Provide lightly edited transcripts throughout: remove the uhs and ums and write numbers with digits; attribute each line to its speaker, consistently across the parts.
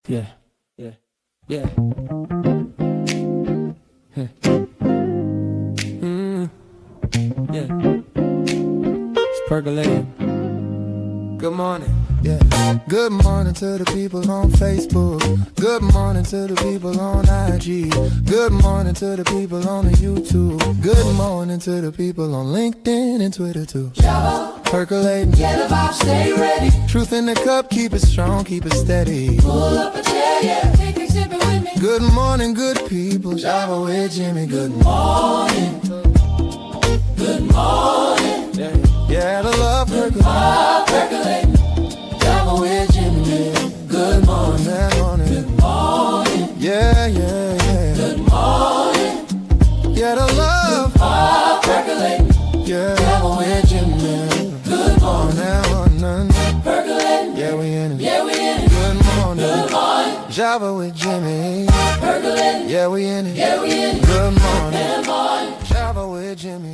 Speaker 1: Yeah, yeah, yeah. Huh. Yeah. It's percolating. Good morning.
Speaker 2: Yeah. Good morning to the people on Facebook. Good morning to the people on IG. Good morning to the people on the YouTube. Good morning to the people on LinkedIn and Twitter too.
Speaker 3: Java,
Speaker 2: Percolating.
Speaker 3: get a vibe, stay ready.
Speaker 2: Truth in the cup, keep it strong, keep it steady.
Speaker 3: Pull up a chair, yeah, take a sip with me.
Speaker 2: Good morning, good people. Java with Jimmy. Good morning.
Speaker 3: Good morning,
Speaker 2: Yeah, the love percolating.
Speaker 3: vibe percolating. Java with Jimmy, yeah. Good morning,
Speaker 2: That morning.
Speaker 3: good morning,
Speaker 2: Yeah, yeah, yeah.
Speaker 3: good morning,
Speaker 2: Yeah, the love.
Speaker 3: vibe percolating.
Speaker 2: Yeah.
Speaker 3: Java with Jimmy, yeah. Good morning,
Speaker 2: Now,
Speaker 3: percolating.
Speaker 2: yeah, we in it.
Speaker 3: Yeah, we in it.
Speaker 2: Good morning.
Speaker 3: Good morning,
Speaker 2: Java with Jimmy.
Speaker 3: percolating.
Speaker 2: Yeah, we in it.
Speaker 3: Yeah, we in it.
Speaker 2: Good morning.
Speaker 3: Good morning.
Speaker 2: Java with Jimmy.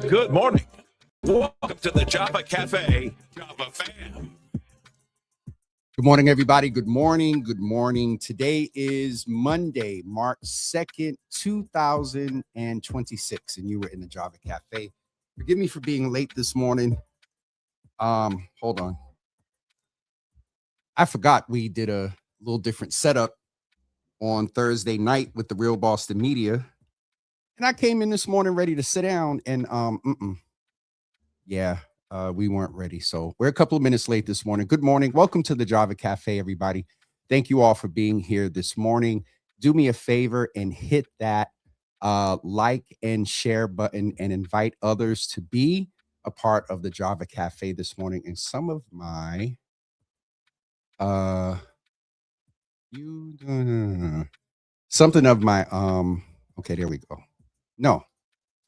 Speaker 4: Good morning. Welcome to the Java Cafe, Java fam.
Speaker 5: Good morning, everybody. Good morning. Good morning. Today is Monday, March 2nd, 2026, and you were in the Java Cafe. Forgive me for being late this morning. Hold on. I forgot we did a little different setup on Thursday night with the Real Boston Media. And I came in this morning ready to sit down and we weren't ready. So we're a couple of minutes late this morning. Good morning. Welcome to the Java Cafe, everybody. Thank you all for being here this morning. Do me a favor and hit that like and share button and invite others to be a part of the Java Cafe this morning. And some of my something of my okay, there we go. No.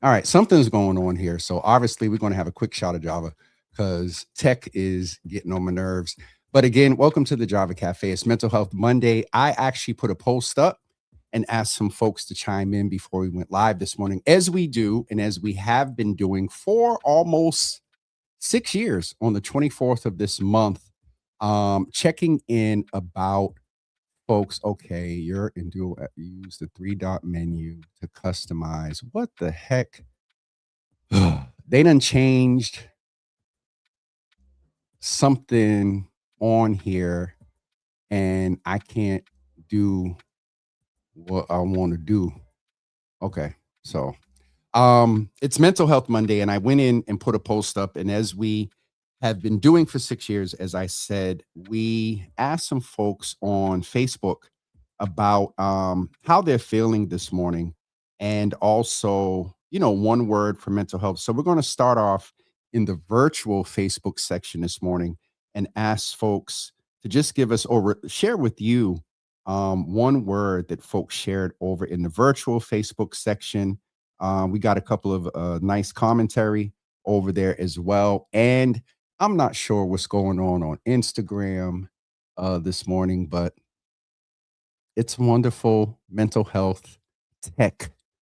Speaker 5: All right, something's going on here. So obviously we're going to have a quick shot of Java because tech is getting on my nerves. But again, welcome to the Java Cafe. It's Mental Health Monday. I actually put a post up and asked some folks to chime in before we went live this morning, as we do and as we have been doing for almost 6 years on the 24th of this month, checking in about folks. Okay, you're in dual, use the 3-dot menu to customize. What the heck? They done changed something on here and I can't do what I want to do. Okay, so it's Mental Health Monday, and I went in and put a post up, and as we have been doing for 6 years, as I said, we asked some folks on Facebook about how they're feeling this morning, and also, one word for mental health. So we're going to start off in the virtual Facebook section this morning and ask folks to just give us or share with you one word that folks shared over in the virtual Facebook section. We got a couple of nice commentary over there as well. And I'm not sure what's going on Instagram this morning, but it's wonderful Mental Health Tech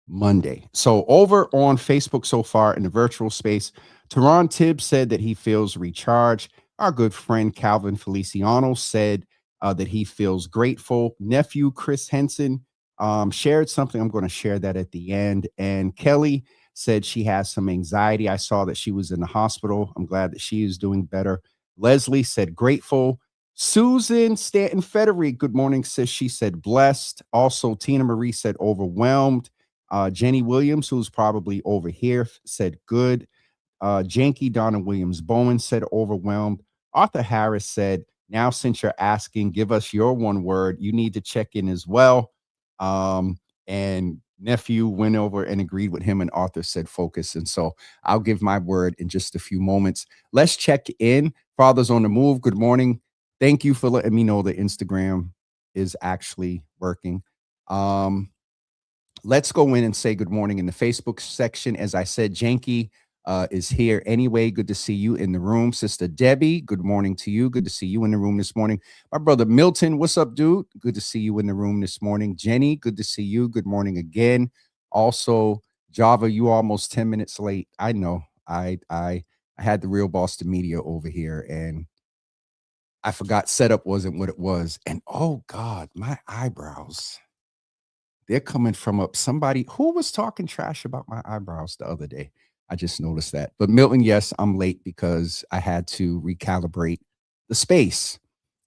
Speaker 5: Monday. So over on Facebook so far in the virtual space, Teron Tibbs said that he feels recharged. Our good friend Calvin Feliciano said that he feels grateful. Nephew Chris Henson shared something. I'm going to share that at the end. And Kelly said she has some anxiety. I saw that she was in the hospital. I'm glad that she is doing better. Leslie said grateful. Susan Stanton Federic, good morning, sis. She said blessed. Also, Tina Marie said overwhelmed. Jenny Williams, who's probably over here, said good. Janky Donna Williams Bowen said overwhelmed. Arthur Harris said, now since you're asking, give us your one word. You need to check in as well. And nephew went over and agreed with him, and Arthur said focus. And so I'll give my word in just a few moments. Let's check in. Father's on the move. Good morning. Thank you for letting me know that Instagram is actually working. Let's go in and say good morning in the Facebook section. As I said, Janky is here anyway. Good to see you in the room. Sister Debbie, good morning to you. Good to see you in the room this morning. My brother Milton, what's up, dude? Good to see you in the room this morning. Jenny, good to see you. Good morning again. Also, Java, you almost 10 minutes late. I know. I had the Real Boston Media over here, and I forgot setup wasn't what it was. And oh God, my eyebrows. They're coming from up. Somebody who was talking trash about my eyebrows the other day. I just noticed that. But Milton, yes, I'm late because I had to recalibrate the space.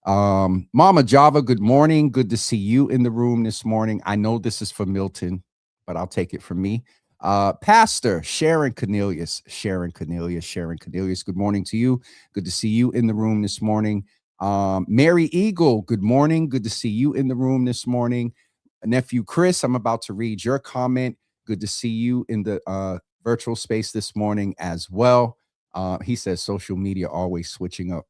Speaker 5: Mama Java, good morning. Good to see you in the room this morning. I know this is for Milton, but I'll take it from me. Pastor Sharon Cornelius, good morning to you. Good to see you in the room this morning. Mary Eagle, good morning. Good to see you in the room this morning. Nephew Chris, I'm about to read your comment. Good to see you in the virtual space this morning as well. He says social media always switching up.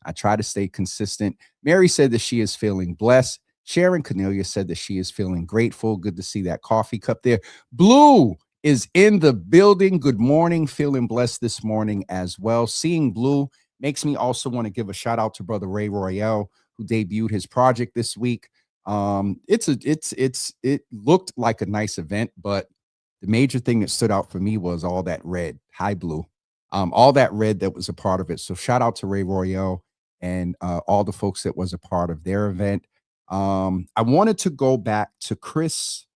Speaker 5: I try to stay consistent. Mary said that she is feeling blessed. Sharon Cornelius said that she is feeling grateful. Good to see that coffee cup there. Blue is in the building. Good morning. Feeling blessed this morning as well. Seeing Blue makes me also want to give a shout out to Brother Ray Royale, who debuted his project this week. It looked like a nice event, but the major thing that stood out for me was all that red. Hi, Blue. All that red that was a part of it. So shout out to Ray Royale and all the folks that was a part of their event. I wanted to go back to Chris,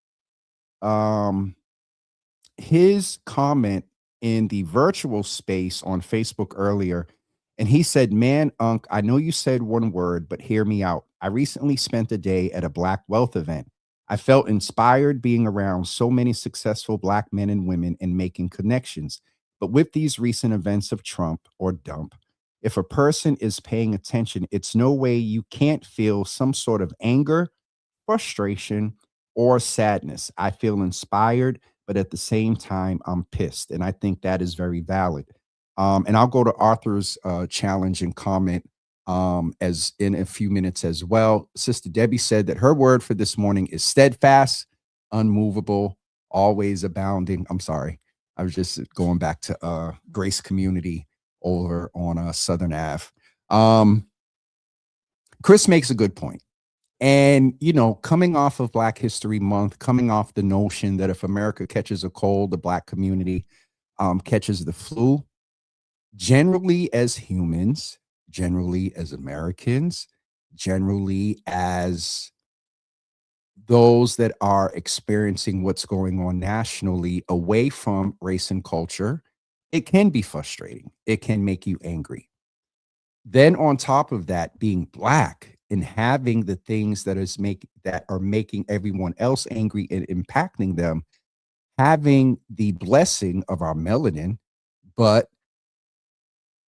Speaker 5: his comment in the virtual space on Facebook earlier. And he said, man, Unc, I know you said one word, but hear me out. I recently spent a day at a Black Wealth event. I felt inspired being around so many successful Black men and women and making connections. But with these recent events of Trump or dump, if a person is paying attention, it's no way you can't feel some sort of anger, frustration, or sadness. I feel inspired, but at the same time, I'm pissed. And I think that is very valid. And I'll go to Arthur's challenge and comment as in a few minutes as well. Sister Debbie said that her word for this morning is steadfast, unmovable, always abounding. I'm sorry. I was just going back to Grace Community over on Southern Ave. Chris makes a good point. And, you know, coming off of Black History Month, coming off the notion that if America catches a cold, the Black community catches the flu, generally as humans, generally as Americans, generally as those that are experiencing what's going on nationally away from race and culture, it can be frustrating. It can make you angry. Then on top of that, being Black and having the things that are making everyone else angry and impacting them, having the blessing of our melanin, but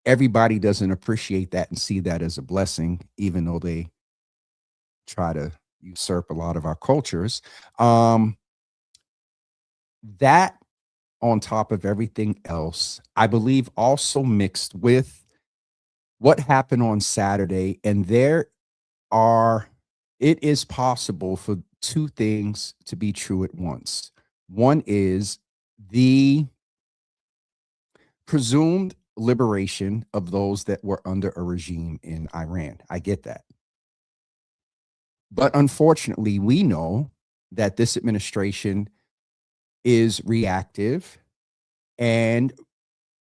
Speaker 5: everybody doesn't appreciate that and see that as a blessing, even though they try to usurp a lot of our cultures. That on top of everything else, I believe also mixed with what happened on Saturday. And it is possible for two things to be true at once. One is the presumed liberation of those that were under a regime in Iran. I get that. But unfortunately, we know that this administration is reactive and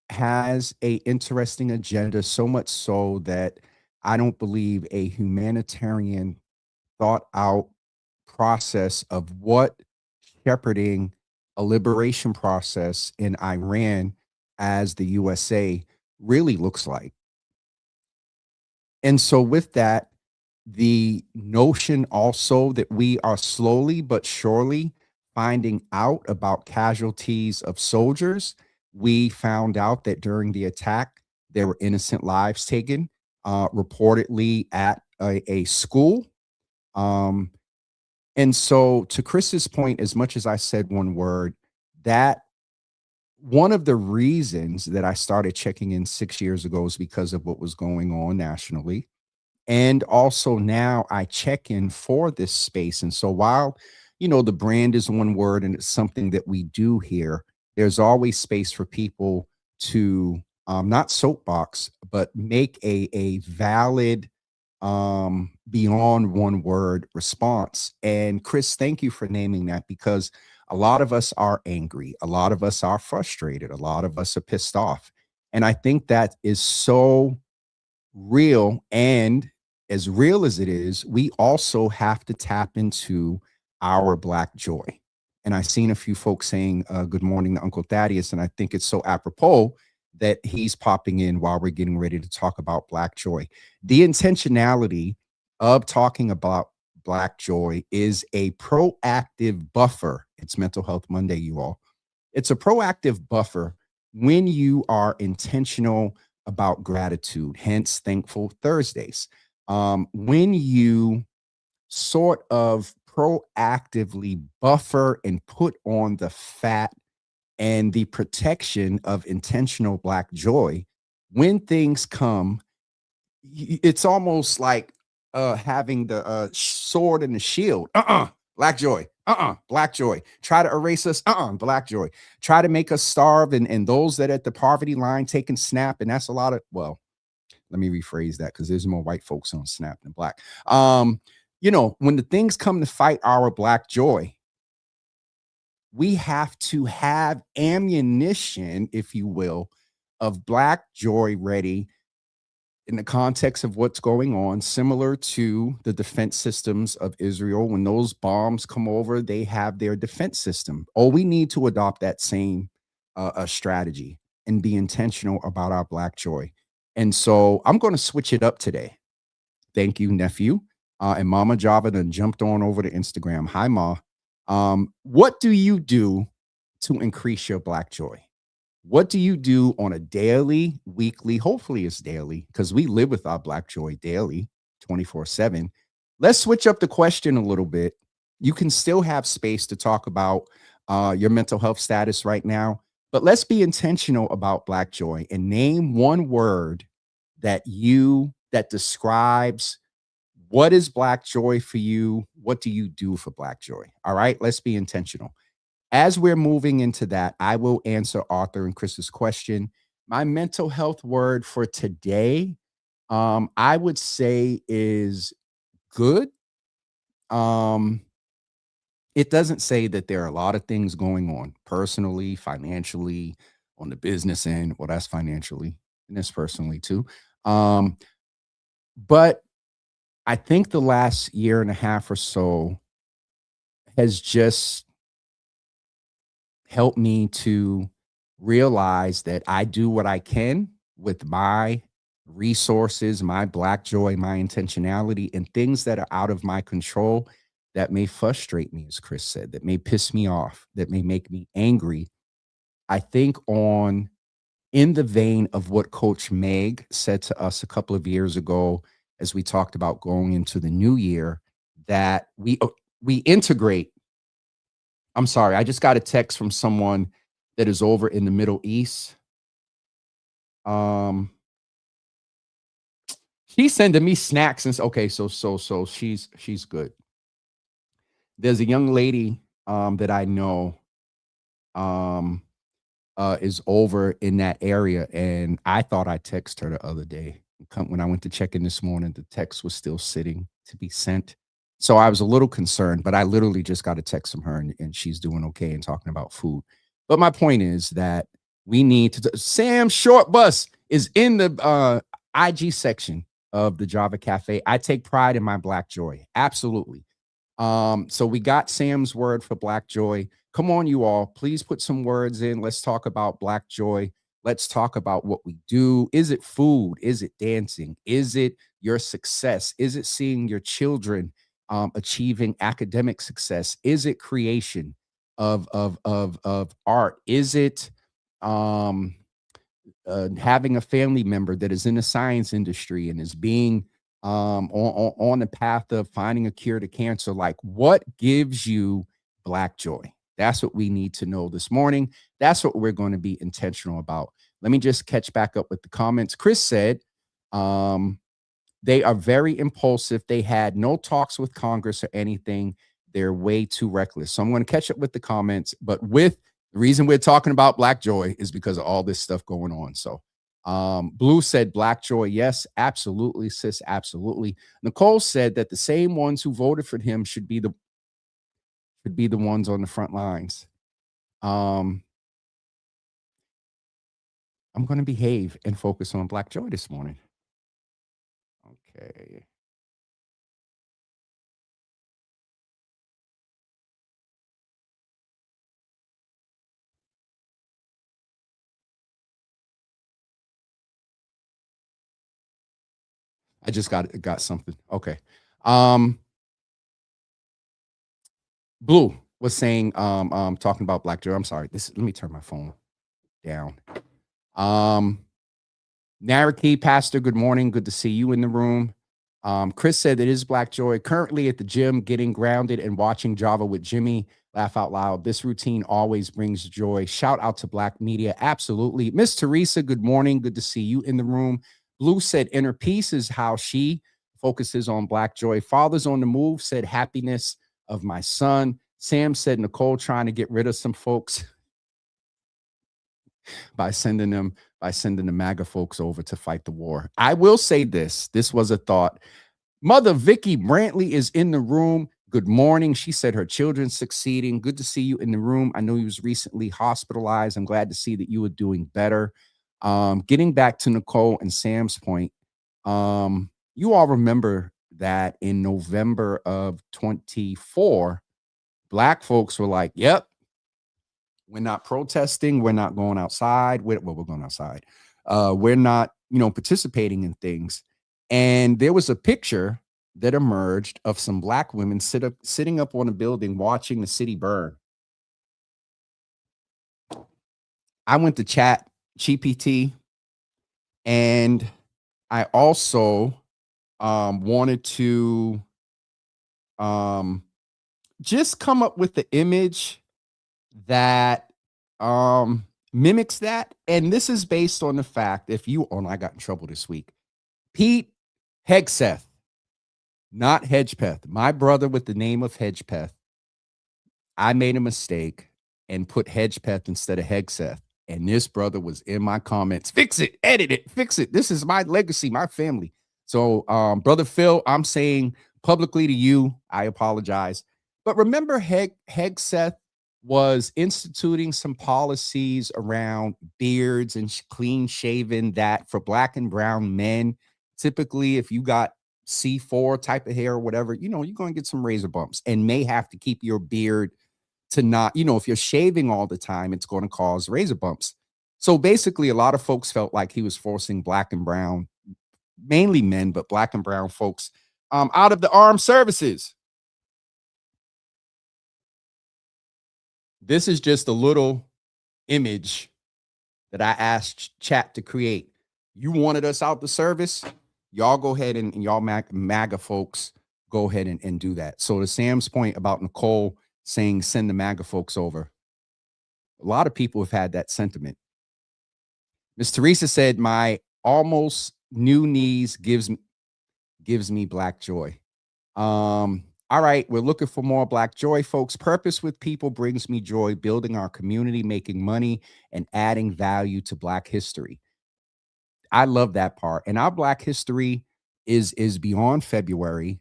Speaker 5: has an interesting agenda, so much so that I don't believe a humanitarian thought out process of what shepherding a liberation process in Iran as the USA really looks like. And so with that, the notion also that we are slowly but surely finding out about casualties of soldiers. We found out that during the attack, there were innocent lives taken, reportedly at a school. Um, and so, to Chris's point, as much as I said one word, that one of the reasons that I started checking in 6 years ago is because of what was going on nationally. And also now I check in for this space. And so while, the brand is one word and it's something that we do here, there's always space for people to not soapbox, but make a valid beyond one word response. And Chris, thank you for naming that, because a lot of us are angry. A lot of us are frustrated. A lot of us are pissed off. And I think that is so real. And as real as it is, we also have to tap into our Black joy. And I've seen a few folks saying, good morning to Uncle Thaddeus. And I think it's so apropos that he's popping in while we're getting ready to talk about Black joy. The intentionality of talking about Black joy is a proactive buffer. It's Mental Health Monday, you all. It's a proactive buffer when you are intentional about gratitude, hence Thankful Thursdays. When you sort of proactively buffer and put on the fat and the protection of intentional Black joy, when things come, it's almost like having the sword and the shield. Black joy. Black joy. Try to erase us. Black joy. Try to make us starve, and those that at the poverty line taking SNAP, and that's a lot of, well, let me rephrase that, because there's more white folks on SNAP than Black. When the things come to fight our Black joy, we have to have ammunition, if you will, of Black joy ready in the context of what's going on, similar to the defense systems of Israel. When those bombs come over, they have their defense system. Oh, we need to adopt that same strategy and be intentional about our Black joy. And so I'm going to switch it up today. Thank you, nephew. And Mama Java then jumped on over to Instagram. Hi, Ma. What do you do to increase your Black joy? What do you do on a daily, weekly, hopefully it's daily, because we live with our Black joy daily, 24/7. Let's switch up the question a little bit. You can still have space to talk about your mental health status right now, but let's be intentional about Black joy and name one word that describes what is Black joy for you. What do you do for Black joy? All right, let's be intentional. As we're moving into that, I will answer Arthur and Chris's question. My mental health word for today, I would say, is good. It doesn't say that there are a lot of things going on personally, financially, on the business end. Well, that's financially, and that's personally too. But I think the last year and a half or so has just helped me to realize that I do what I can with my resources, my Black joy, my intentionality, and things that are out of my control that may frustrate me, as Chris said, that may piss me off, that may make me angry. I think in the vein of what Coach Meg said to us a couple of years ago, as we talked about going into the new year, that we integrate. I'm sorry, I just got a text from someone that is over in the Middle East. She's sending me snacks and okay, so she's good. There's a young lady that I know is over in that area, and I thought I texted her the other day. When I went to check in this morning, the text was still sitting to be sent. So I was a little concerned, but I literally just got a text from her, and she's doing okay and talking about food. But my point is that we need to. Sam Shortbus is in the IG section of the Java Cafe. I take pride in my Black joy. Absolutely. So we got Sam's word for Black joy. Come on, you all. Please put some words in. Let's talk about Black joy. Let's talk about what we do. Is it food? Is it dancing? Is it your success? Is it seeing your children achieving academic success? Is it creation of art? Is it having a family member that is in the science industry and is being on the path of finding a cure to cancer? Like, what gives you Black joy? That's what we need to know this morning. That's what we're going to be intentional about. Let me just catch back up with the comments. Chris said, they are very impulsive. They had no talks with Congress or anything. They're way too reckless. So I'm going to catch up with the comments, but with the reason we're talking about Black joy is because of all this stuff going on. So Blue said Black joy. Yes, absolutely, sis. Absolutely. Nicole said that the same ones who voted for him should be the ones on the front lines. I'm going to behave and focus on Black joy this morning. Okay. I just got something. Okay. Blue was saying, talking about Black joy. I'm sorry. Let me turn my phone down. Naraki Pastor, good morning. Good to see you in the room. Chris said it is Black joy. Currently at the gym, getting grounded and watching Java with Jimmy. Laugh out loud. This routine always brings joy. Shout out to Black media. Absolutely. Miss Teresa, good morning. Good to see you in the room. Blue said inner peace is how she focuses on Black joy. Fathers on the move said happiness of my son. Sam said Nicole trying to get rid of some folks by sending the MAGA folks over to fight the war. I will say this. This was a thought. Mother Vicky Brantley is in the room. Good morning. She said her children's succeeding. Good to see you in the room. I know he was recently hospitalized. I'm glad to see that you are doing better. Getting back to Nicole and Sam's point, you all remember that in November of 24, Black folks were like, yep, we're not protesting. We're not going outside. We're going outside. We're not, participating in things. And there was a picture that emerged of some Black women sitting up on a building watching the city burn. I went to Chat GPT, and I also wanted to just come up with the image that mimics that. And this is based on the fact, I got in trouble this week. Pete Hegseth, not Hedgepeth, my brother with the name of Hedgepeth. I made a mistake and put Hedgepeth instead of Hegseth. And this brother was in my comments. Fix it, edit it, fix it. This is my legacy, my family. So, Brother Phil, I'm saying publicly to you, I apologize. But remember, Hegseth was instituting some policies around beards and clean shaven that for Black and brown men, typically, if you got C4 type of hair or whatever, you're going to get some razor bumps and may have to keep your beard to not, if you're shaving all the time, it's going to cause razor bumps. So basically, a lot of folks felt like he was forcing Black and brown, mainly men, but Black and brown folks out of the armed services. This is just a little image that I asked Chat to create. You wanted us out the service. Y'all go ahead and y'all MAGA folks go ahead and do that. So to Sam's point about Nicole saying send the MAGA folks over, a lot of people have had that sentiment. Miss Teresa said my almost new knees gives me Black joy. All right, we're looking for more Black joy, folks. Purpose with people brings me joy, building our community, making money, and adding value to Black history. I love that part. And our Black history is beyond February.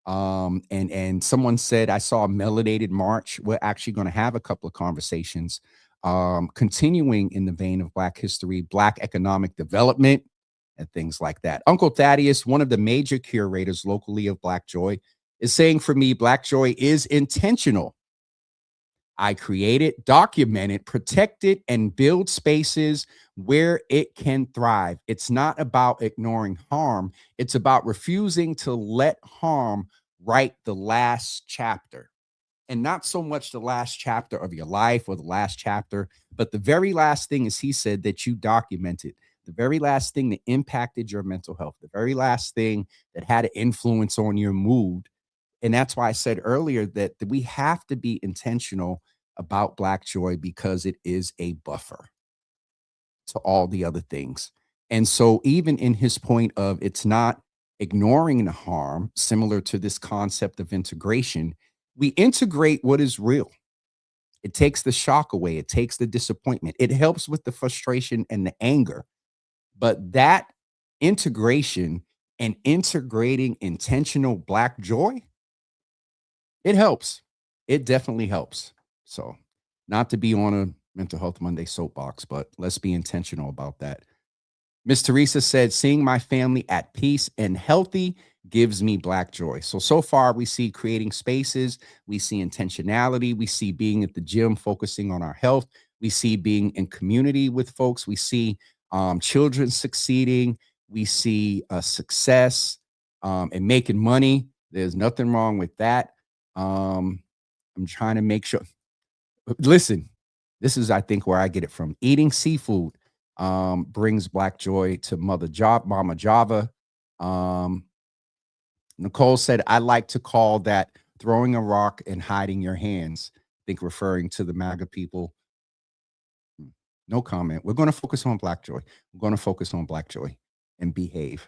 Speaker 5: And someone said, I saw a melanated march. We're actually going to have a couple of conversations, continuing in the vein of Black history, Black economic development, and things like that. Uncle Thaddeus, one of the major curators locally of Black joy, is saying for me, Black joy is intentional. I create it, document it, protect it, and build spaces where it can thrive. It's not about ignoring harm. It's about refusing to let harm write the last chapter. And not so much the last chapter of your life or the last chapter, but the very last thing, as he said, that you documented, the very last thing that impacted your mental health, the very last thing that had an influence on your mood. And that's why I said earlier that we have to be intentional about Black Joy because it is a buffer to all the other things. And so even in his point of it's not ignoring the harm, similar to this concept of integration, we integrate what is real. It takes the shock away. It takes the disappointment. It helps with the frustration and the anger. But that integration and integrating intentional Black joy, it helps. It definitely helps. So not to be on a Mental Health Monday soapbox, but let's be intentional about that. Miss Teresa said, seeing my family at peace and healthy gives me Black joy. So far we see creating spaces, we see intentionality, we see being at the gym, focusing on our health, we see being in community with folks, we see children succeeding, we see success and making money. There's nothing wrong with that. I'm trying to make sure. Listen, this is, I think, where I get it from. Eating seafood brings Black joy to Mama Java. Nicole said, I like to call that throwing a rock and hiding your hands. I think referring to the MAGA people. No comment. We're going to focus on Black joy. We're going to focus on Black joy and behave.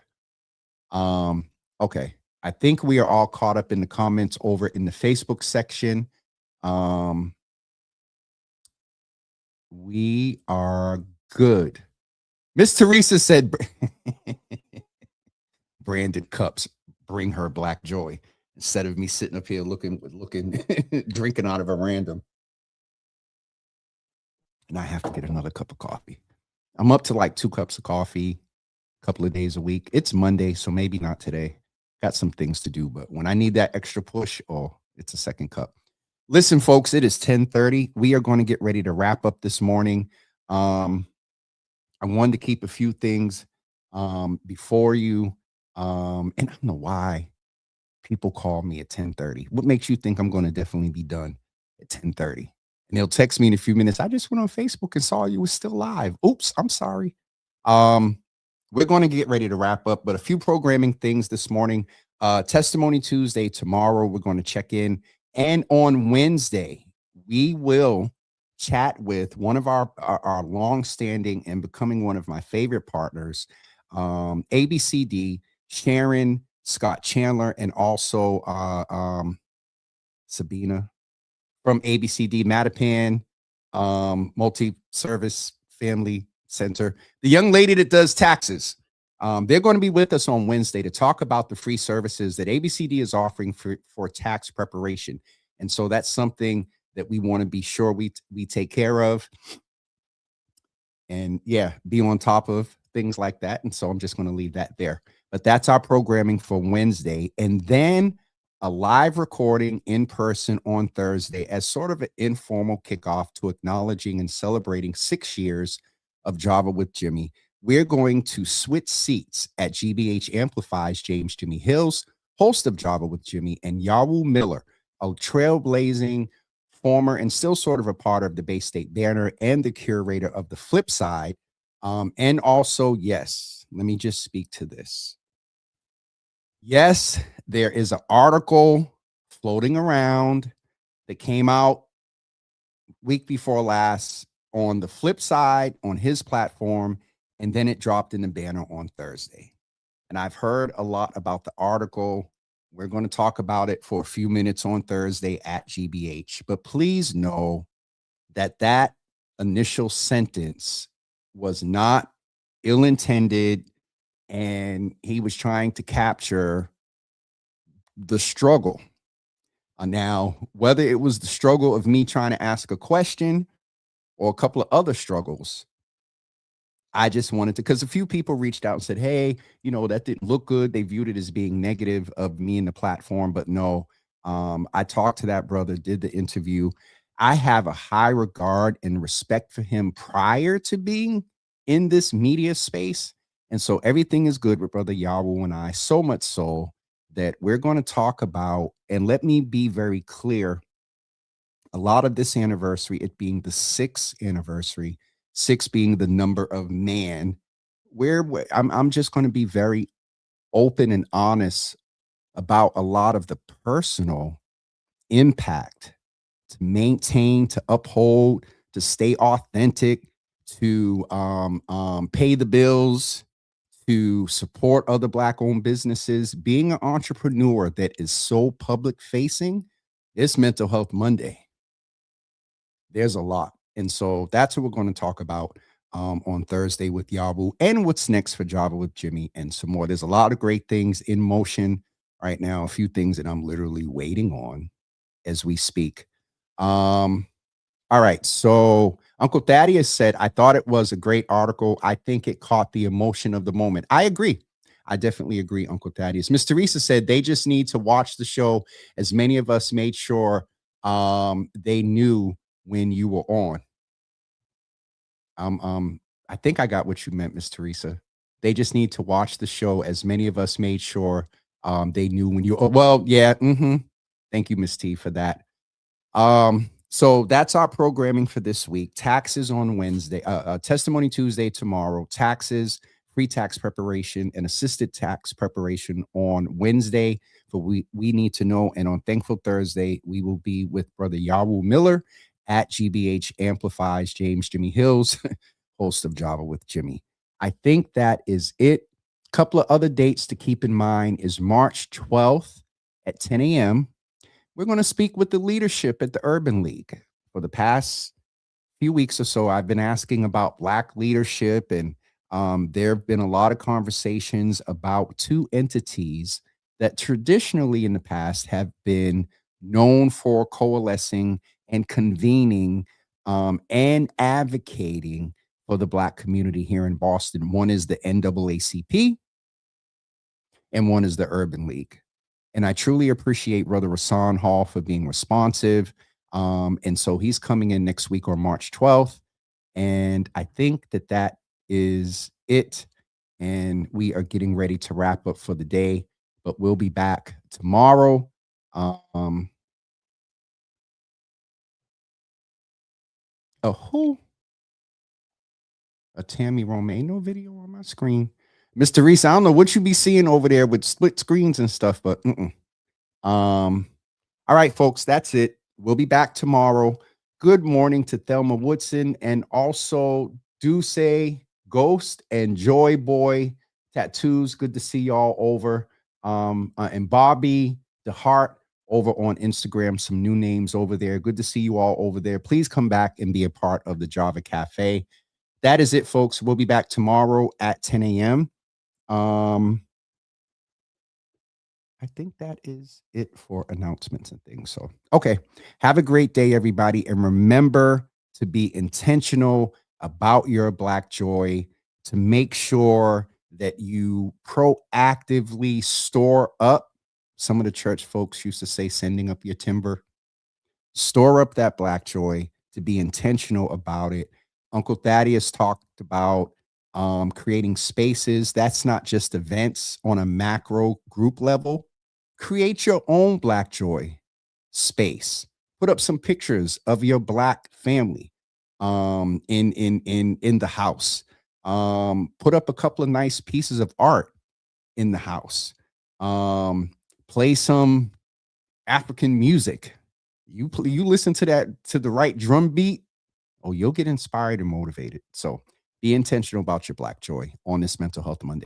Speaker 5: Okay. I think we are all caught up in the comments over in the Facebook section. We are good. Miss Teresa said, branded cups bring her Black joy, instead of me sitting up here looking, drinking out of a random. And I have to get another cup of coffee. I'm up to like 2 cups of coffee a couple of days a week. It's Monday, so maybe not today. Got some things to do, but when I need that extra push, oh, it's a second cup. Listen, folks, it is 10:30. We are going to get ready to wrap up this morning. I wanted to keep a few things before you. And I don't know why people call me at 10:30. What makes you think I'm going to definitely be done at 10:30? And they'll text me in a few minutes. I just went on Facebook and saw you were still live. Oops, I'm sorry. We're going to get ready to wrap up, but a few programming things this morning. Testimony Tuesday tomorrow. We're going to check in. And on Wednesday, we will chat with one of our longstanding and becoming one of my favorite partners, ABCD, Sharon Scott Chandler, and also Sabina from ABCD Mattapan Multi-Service Family Center, the young lady that does taxes. They're going to be with us on Wednesday to talk about the free services that ABCD is offering for tax preparation. And so that's something that we want to be sure we take care of and, yeah, be on top of things like that. And so I'm just going to leave that there. But that's our programming for Wednesday. And then a live recording in person on Thursday as sort of an informal kickoff to acknowledging and celebrating 6 years of Java with Jimmy. We're going to switch seats at GBH Amplifies James Jimmy Hills, host of Java with Jimmy, and Yawu Miller, a trailblazing former and still sort of a part of the Bay State Banner and the curator of the Flip Side. And also, yes, let me just speak to this. Yes, there is an article floating around that came out week before last on the Flip Side on his platform, and then it dropped in the Banner on Thursday. And I've heard a lot about the article. We're going to talk about it for a few minutes on Thursday at GBH. But please know that that initial sentence was not ill-intended, and he was trying to capture the struggle. Now, whether it was the struggle of me trying to ask a question or a couple of other struggles, I just wanted to, because a few people reached out and said, hey, you know, that didn't look good. They viewed it as being negative of me and the platform. But no, I talked to that brother, did the interview. I have a high regard and respect for him prior to being in this media space. And so everything is good with Brother Yawu and I, so much so that we're going to talk about, and let me be very clear, a lot of this anniversary, it being the 6th anniversary, 6 being the number of man, I'm just going to be very open and honest about a lot of the personal impact to maintain, to uphold, to stay authentic, to pay the bills, to support other Black-owned businesses. Being an entrepreneur that is so public-facing, it's Mental Health Monday. There's a lot. And so that's what we're going to talk about on Thursday with Yawu, and what's next for Java with Jimmy, and some more. There's a lot of great things in motion right now, a few things that I'm literally waiting on as we speak. All right. So Uncle Thaddeus said, I thought it was a great article. I think it caught the emotion of the moment. I agree. I definitely agree, Uncle Thaddeus. Miss Teresa said they just need to watch the show, as many of us made sure they knew when you were on. I think I got what you meant, Miss Teresa. They just need to watch the show, as many of us made sure they knew when you. Oh, well, yeah. Thank you, Miss T, for that. So that's our programming for this week. Taxes on Wednesday, Testimony Tuesday tomorrow, taxes, free tax preparation, and assisted tax preparation on Wednesday. But we need to know. And on Thankful Thursday, we will be with Brother Yawu Miller at GBH Amplifies, James Jimmy Hills, host of Java with Jimmy. I think that is it. A couple of other dates to keep in mind is March 12th at 10 a.m. We're going to speak with the leadership at the Urban League. For the past few weeks or so, I've been asking about Black leadership, and there have been a lot of conversations about two entities that traditionally in the past have been known for coalescing and convening and advocating for the Black community here in Boston. One is the NAACP and one is the Urban League. And I truly appreciate Brother Rasan Hall for being responsive. And so he's coming in next week on March 12th. And I think that is it. And we are getting ready to wrap up for the day, but we'll be back tomorrow. A Tammy Romano video on my screen. Mr. Reese, I don't know what you be seeing over there with split screens and stuff, but all right, folks, that's it. We'll be back tomorrow. Good morning to Thelma Woodson, and also Duce, Ghost, and Joy Boy Tattoos. Good to see y'all over. And Bobby DeHart over on Instagram. Some new names over there. Good to see you all over there. Please come back and be a part of the Java Cafe. That is it, folks. We'll be back tomorrow at 10 a.m. I think that is it for announcements and things. So, okay. Have a great day, everybody. And remember to be intentional about your Black joy, to make sure that you proactively store up. Some of the church folks used to say, sending up your timber. Store up that Black joy, to be intentional about it. Uncle Thaddeus talked about creating spaces. That's not just events on a macro group level. Create your own Black joy space. Put up some pictures of your Black family in the house. Put up a couple of nice pieces of art in the house. Play some African music. You listen to the right drum beat. Oh, you'll get inspired and motivated. So be intentional about your Black joy on this Mental Health Monday.